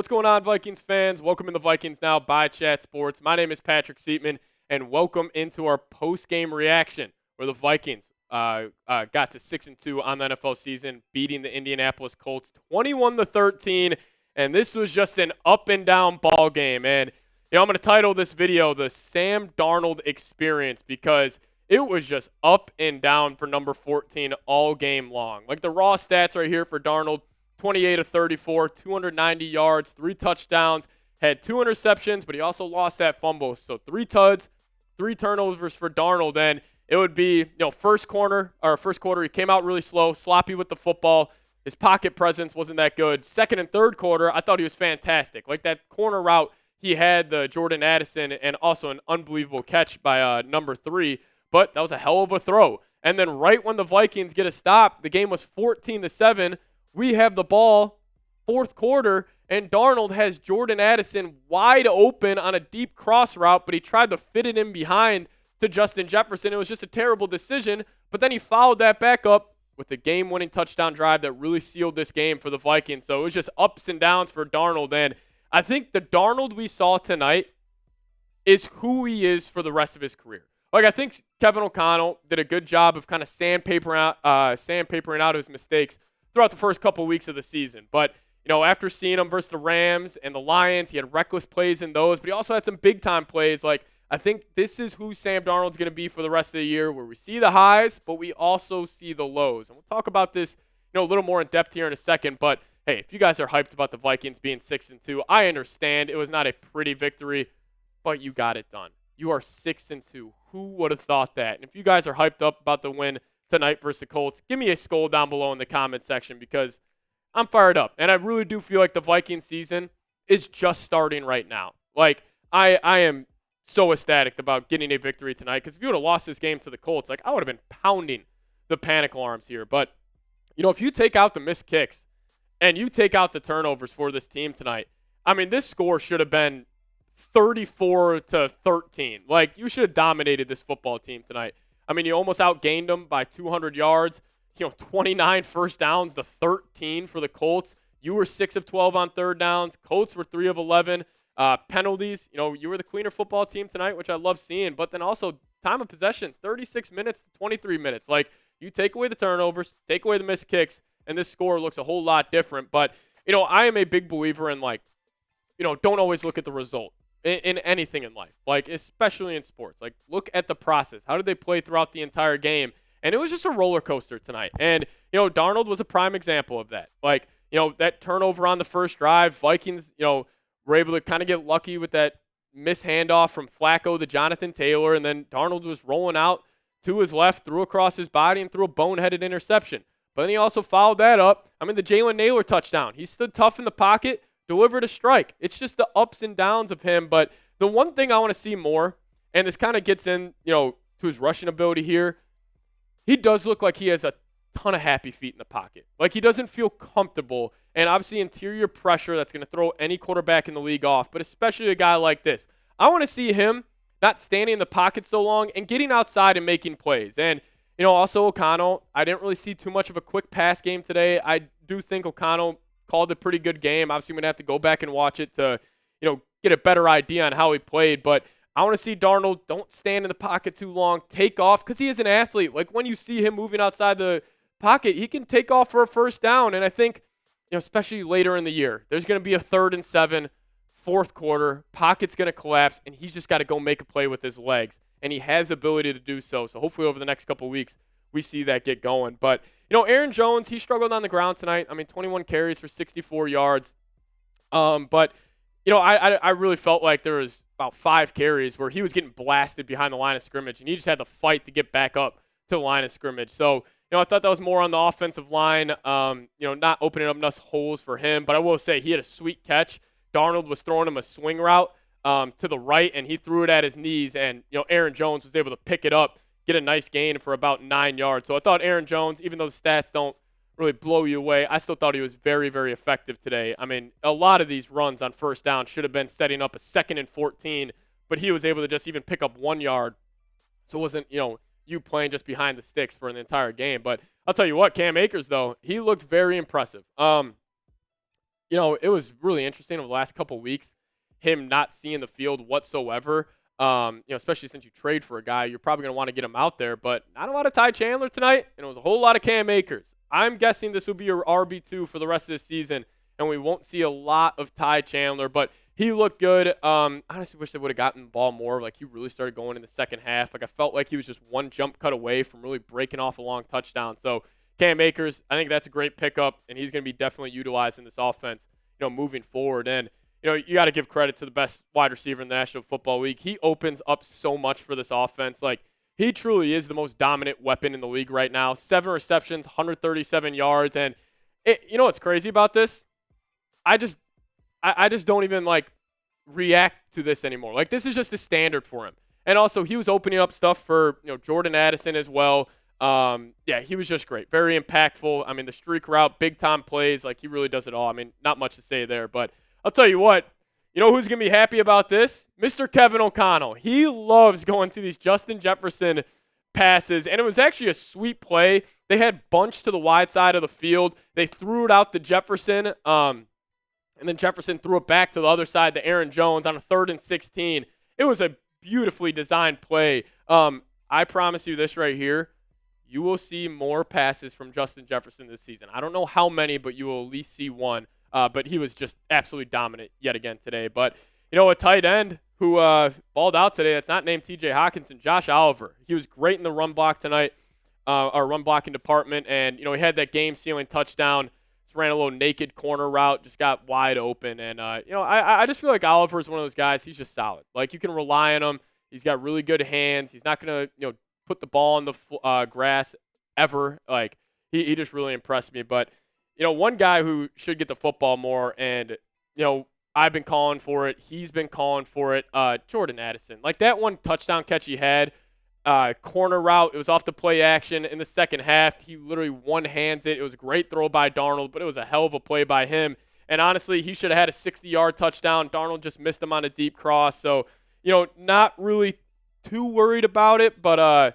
What's going on, Vikings fans? Welcome in the Vikings Now by Chat Sports. My name is Patrick Siepman, and welcome into our post-game reaction where the Vikings got to 6-2 on the NFL season, beating the Indianapolis Colts 21-13. And this was just an up-and-down ball game. And I'm going to title this video "The Sam Darnold Experience" because it was just up and down for number 14 all game long. Like the raw stats right here for Darnold. 28 of 34, 290 yards, 3 touchdowns, had 2 interceptions, but he also lost that fumble. So 3 tuds, 3 turnovers for Darnold. And it would be, first quarter, he came out really slow, sloppy with the football. His pocket presence wasn't that good. Second and third quarter, I thought he was fantastic. Like that corner route, he had the Jordan Addison and also an unbelievable catch by number 3. But that was a hell of a throw. And then right when the Vikings get a stop, the game was 14-7. We have the ball, fourth quarter, and Darnold has Jordan Addison wide open on a deep cross route, but he tried to fit it in behind to Justin Jefferson. It was just a terrible decision, but then he followed that back up with the game-winning touchdown drive that really sealed this game for the Vikings. So it was just ups and downs for Darnold, and I think the Darnold we saw tonight is who he is for the rest of his career. Like, I think Kevin O'Connell did a good job of kind of sandpapering out his mistakes throughout the first couple weeks of the season. But, after seeing him versus the Rams and the Lions, he had reckless plays in those, but he also had some big-time plays. Like, I think this is who Sam Darnold's going to be for the rest of the year, where we see the highs, but we also see the lows. And we'll talk about this, a little more in depth here in a second. But, hey, if you guys are hyped about the Vikings being 6-2, I understand it was not a pretty victory, but you got it done. You are 6-2. Who would have thought that? And if you guys are hyped up about the win tonight versus the Colts, give me a skull down below in the comment section because I'm fired up. And I really do feel like the Vikings season is just starting right now. Like, I am so ecstatic about getting a victory tonight because if you would have lost this game to the Colts, like, I would have been pounding the panic alarms here. But, if you take out the missed kicks and you take out the turnovers for this team tonight, I mean, this score should have been 34-13. Like, you should have dominated this football team tonight. I mean, you almost outgained them by 200 yards, 29 first downs to 13 for the Colts. You were 6 of 12 on third downs. Colts were 3 of 11. Penalties, you were the cleaner football team tonight, which I love seeing. But then also time of possession, 36 minutes to 23 minutes. Like, you take away the turnovers, take away the missed kicks, and this score looks a whole lot different. But, I am a big believer in, like, don't always look at the result. In anything in life, like especially in sports. Like, look at the process. How did they play throughout the entire game? And it was just a roller coaster tonight. And, Darnold was a prime example of that. Like, that turnover on the first drive, Vikings, were able to kind of get lucky with that miss handoff from Flacco to Jonathan Taylor. And then Darnold was rolling out to his left, threw across his body, and threw a boneheaded interception. But then he also followed that up. I mean, the Jalen Naylor touchdown. He stood tough in the pocket, delivered a strike. It's just the ups and downs of him. But the one thing I want to see more, and this kind of gets in, to his rushing ability here, he does look like he has a ton of happy feet in the pocket. Like, he doesn't feel comfortable. And obviously interior pressure that's going to throw any quarterback in the league off, but especially a guy like this. I want to see him not standing in the pocket so long and getting outside and making plays. And, also O'Connell, I didn't really see too much of a quick pass game today. I do think O'Connell called a pretty good game. Obviously, I'm going to have to go back and watch it to, get a better idea on how he played. But I want to see Darnold don't stand in the pocket too long, take off, because he is an athlete. Like, when you see him moving outside the pocket, he can take off for a first down. And I think, especially later in the year, there's going to be a 3rd and 7, fourth quarter, pocket's going to collapse, and he's just got to go make a play with his legs. And he has the ability to do so. So hopefully over the next couple of weeks, we see that get going. But, Aaron Jones, he struggled on the ground tonight. I mean, 21 carries for 64 yards. But, I really felt like there was about 5 carries where he was getting blasted behind the line of scrimmage, and he just had to fight to get back up to the line of scrimmage. So, I thought that was more on the offensive line, not opening up enough holes for him. But I will say he had a sweet catch. Darnold was throwing him a swing route to the right, and he threw it at his knees. And, Aaron Jones was able to pick it up, get a nice gain for about 9 yards. So I thought Aaron Jones, even though the stats don't really blow you away, I still thought he was very, very effective today. I mean, a lot of these runs on first down should have been setting up a 2nd and 14, but he was able to just even pick up 1 yard. So it wasn't, you playing just behind the sticks for an entire game. But I'll tell you what, Cam Akers, though, he looked very impressive. It was really interesting over the last couple weeks, him not seeing the field whatsoever. Especially since you trade for a guy, you're probably going to want to get him out there. But not a lot of Ty Chandler tonight, and it was a whole lot of Cam Akers. I'm guessing this will be your RB2 for the rest of the season, and we won't see a lot of Ty Chandler. But he looked good. Honestly, wish they would have gotten the ball more. Like, he really started going in the second half. Like, I felt like he was just one jump cut away from really breaking off a long touchdown. So, Cam Akers, I think that's a great pickup, and he's going to be definitely utilized in this offense, moving forward. And, you got to give credit to the best wide receiver in the National Football League. He opens up so much for this offense. Like, he truly is the most dominant weapon in the league right now. 7 receptions, 137 yards. And you know what's crazy about this? I just don't even, react to this anymore. Like, this is just the standard for him. And also, he was opening up stuff for, Jordan Addison as well. He was just great. Very impactful. I mean, the streak route, big-time plays. Like, he really does it all. I mean, not much to say there. But I'll tell you what. You know who's going to be happy about this? Mr. Kevin O'Connell. He loves going to these Justin Jefferson passes, and it was actually a sweet play. They had bunch to the wide side of the field. They threw it out to Jefferson, and then Jefferson threw it back to the other side to Aaron Jones on a 3rd and 16. It was a beautifully designed play. I promise you this right here. You will see more passes from Justin Jefferson this season. I don't know how many, but you will at least see one. But he was just absolutely dominant yet again today. But, a tight end who balled out today that's not named T.J. Hockenson, Josh Oliver. He was great in the run block tonight, our run blocking department. And, he had that game-sealing touchdown. Just ran a little naked corner route, just got wide open. And, I just feel like Oliver is one of those guys. He's just solid. Like, you can rely on him. He's got really good hands. He's not going to, put the ball in the grass ever. Like, he just really impressed me. But, one guy who should get the football more, and, I've been calling for it. He's been calling for it. Jordan Addison. Like, that one touchdown catch he had, corner route, it was off the play action in the second half. He literally one-hands it. It was a great throw by Darnold, but it was a hell of a play by him. And honestly, he should have had a 60-yard touchdown. Darnold just missed him on a deep cross. So, not really too worried about it, but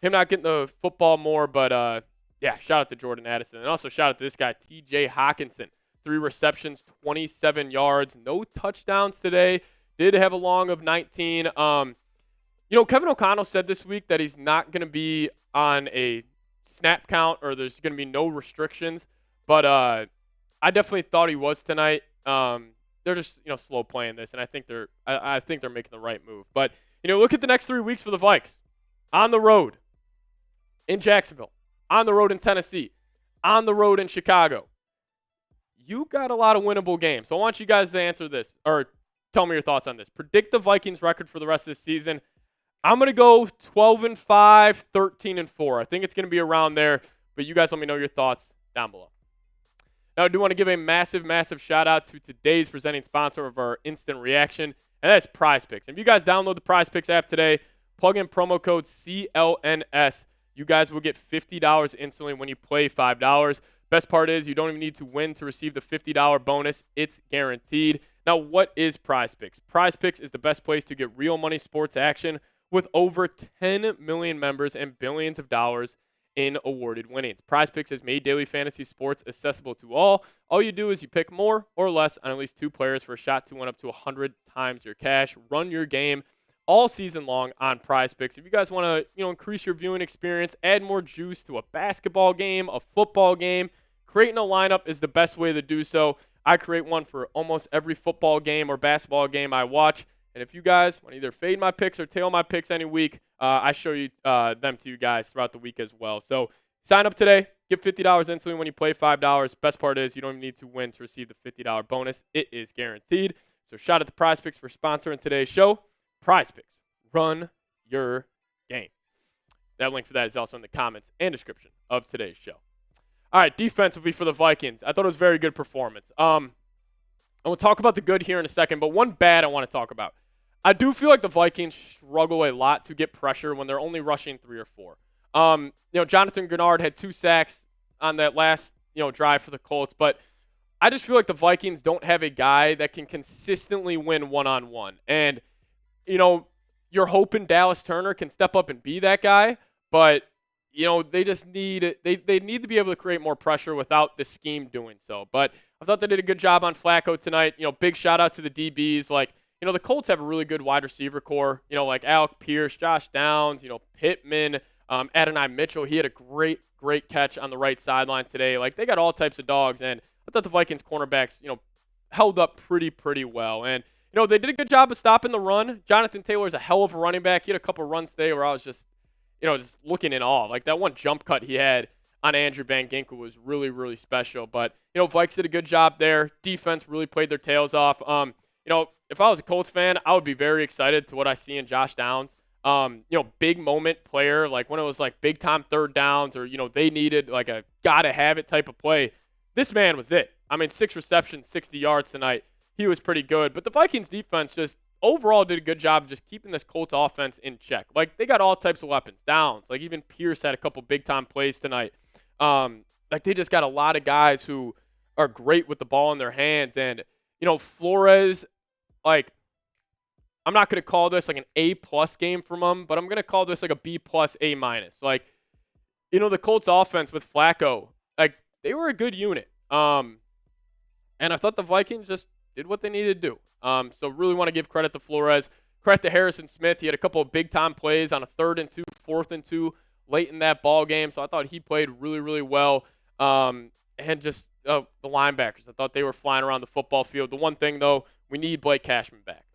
him not getting the football more. But, shout out to Jordan Addison. And also shout out to this guy, T.J. Hockenson. 3 receptions, 27 yards, no touchdowns today. Did have a long of 19. Kevin O'Connell said this week that he's not going to be on a snap count or there's going to be no restrictions. But I definitely thought he was tonight. They're just slow playing this, and I think they're making the right move. But look at the next 3 weeks for the Vikes. On the road in Jacksonville, on the road in Tennessee, on the road in Chicago. You got a lot of winnable games. So I want you guys to answer this or tell me your thoughts on this. Predict the Vikings record for the rest of the season. I'm going to go 12-5, 13-4. I think it's going to be around there, but you guys let me know your thoughts down below. Now, I do want to give a massive, massive shout out to today's presenting sponsor of our instant reaction, and that's Prize Picks. If you guys download the Prize Picks app today, plug in promo code CLNS. You guys will get $50 instantly when you play $5. Best part is you don't even need to win to receive the $50 bonus. It's guaranteed. Now, what is Prize Picks? Prize Picks is the best place to get real money sports action with over 10 million members and billions of dollars in awarded winnings. Prize Picks has made daily fantasy sports accessible to all. All you do is you pick more or less on at least 2 players for a shot to win up to 100 times your cash. Run your game all season long on Prize Picks. If you guys want to, increase your viewing experience, add more juice to a basketball game, a football game, creating a lineup is the best way to do so. I create one for almost every football game or basketball game I watch. And if you guys want to either fade my picks or tail my picks any week, I show you them to you guys throughout the week as well. So sign up today. Get $50 instantly when you play $5. Best part is you don't even need to win to receive the $50 bonus. It is guaranteed. So shout out to Prize Picks for sponsoring today's show. Prize Picks. Run your game. That link for that is also in the comments and description of today's show. All right, defensively for the Vikings, I thought it was a very good performance. And we'll talk about the good here in a second, but one bad I want to talk about. I do feel like the Vikings struggle a lot to get pressure when they're only rushing 3 or 4. Jonathan Grenard had 2 sacks on that last, drive for the Colts, but I just feel like the Vikings don't have a guy that can consistently win one-on-one. And, you're hoping Dallas Turner can step up and be that guy, but they just need they need to be able to create more pressure without the scheme doing so. But I thought they did a good job on Flacco tonight. Big shout out to the DBs. The Colts have a really good wide receiver core. Like Alec Pierce, Josh Downs, Pittman, Adonai Mitchell. He had a great catch on the right sideline today. Like, they got all types of dogs, and I thought the Vikings cornerbacks, held up pretty well. And, they did a good job of stopping the run. Jonathan Taylor's a hell of a running back. He had a couple runs today where I was just looking in awe. Like, that one jump cut he had on Andrew Van Ginkel was really special. But, Vikes did a good job there. Defense really played their tails off. If I was a Colts fan, I would be very excited to what I see in Josh Downs. Big moment player, like when it was like big time third downs or, they needed like a gotta have it type of play. This man was it. I mean, 6 receptions, 60 yards tonight. He was pretty good. But the Vikings defense just overall did a good job of just keeping this Colts offense in check. Like, they got all types of weapons, downs. Like, even Pierce had a couple big time plays tonight. They just got a lot of guys who are great with the ball in their hands. And, Flores, like, I'm not going to call this like an A+ game from him, but I'm going to call this like a B+, A-. Like, the Colts offense with Flacco, like, they were a good unit. And I thought the Vikings just did what they needed to do. So really want to give credit to Flores. Credit to Harrison Smith. He had a couple of big-time plays on a 3rd and 2, 4th and 2 late in that ball game. So I thought he played really well. And just the linebackers, I thought they were flying around the football field. The one thing, though, we need Blake Cashman back.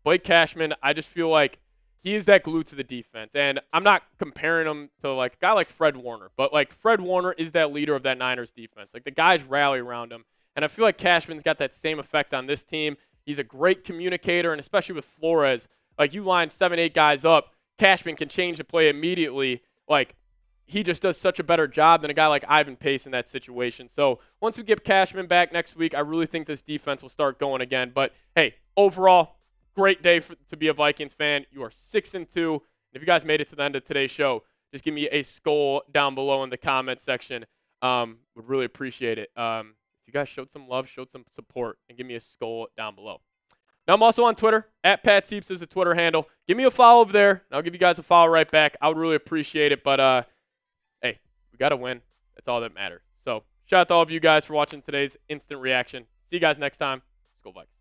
Blake Cashman, I just feel like he is that glue to the defense. And I'm not comparing him to like a guy like Fred Warner, but like Fred Warner is that leader of that Niners defense. Like, the guys rally around him. And I feel like Cashman's got that same effect on this team. He's a great communicator, and especially with Flores, like, you line 7-8 guys up, Cashman can change the play immediately. Like, he just does such a better job than a guy like Ivan Pace in that situation. So once we get Cashman back next week, I really think this defense will start going again. But, hey, overall, great day to be a Vikings fan. You are 6-2. And if you guys made it to the end of today's show, just give me a skull down below in the comment section. Would really appreciate it. If you guys showed some love, showed some support, and give me a skull down below. Now, I'm also on Twitter. @PatSieps is the Twitter handle. Give me a follow over there, and I'll give you guys a follow right back. I would really appreciate it. But, hey, we got to win. That's all that matters. So, shout out to all of you guys for watching today's instant reaction. See you guys next time. Let's go Vikes.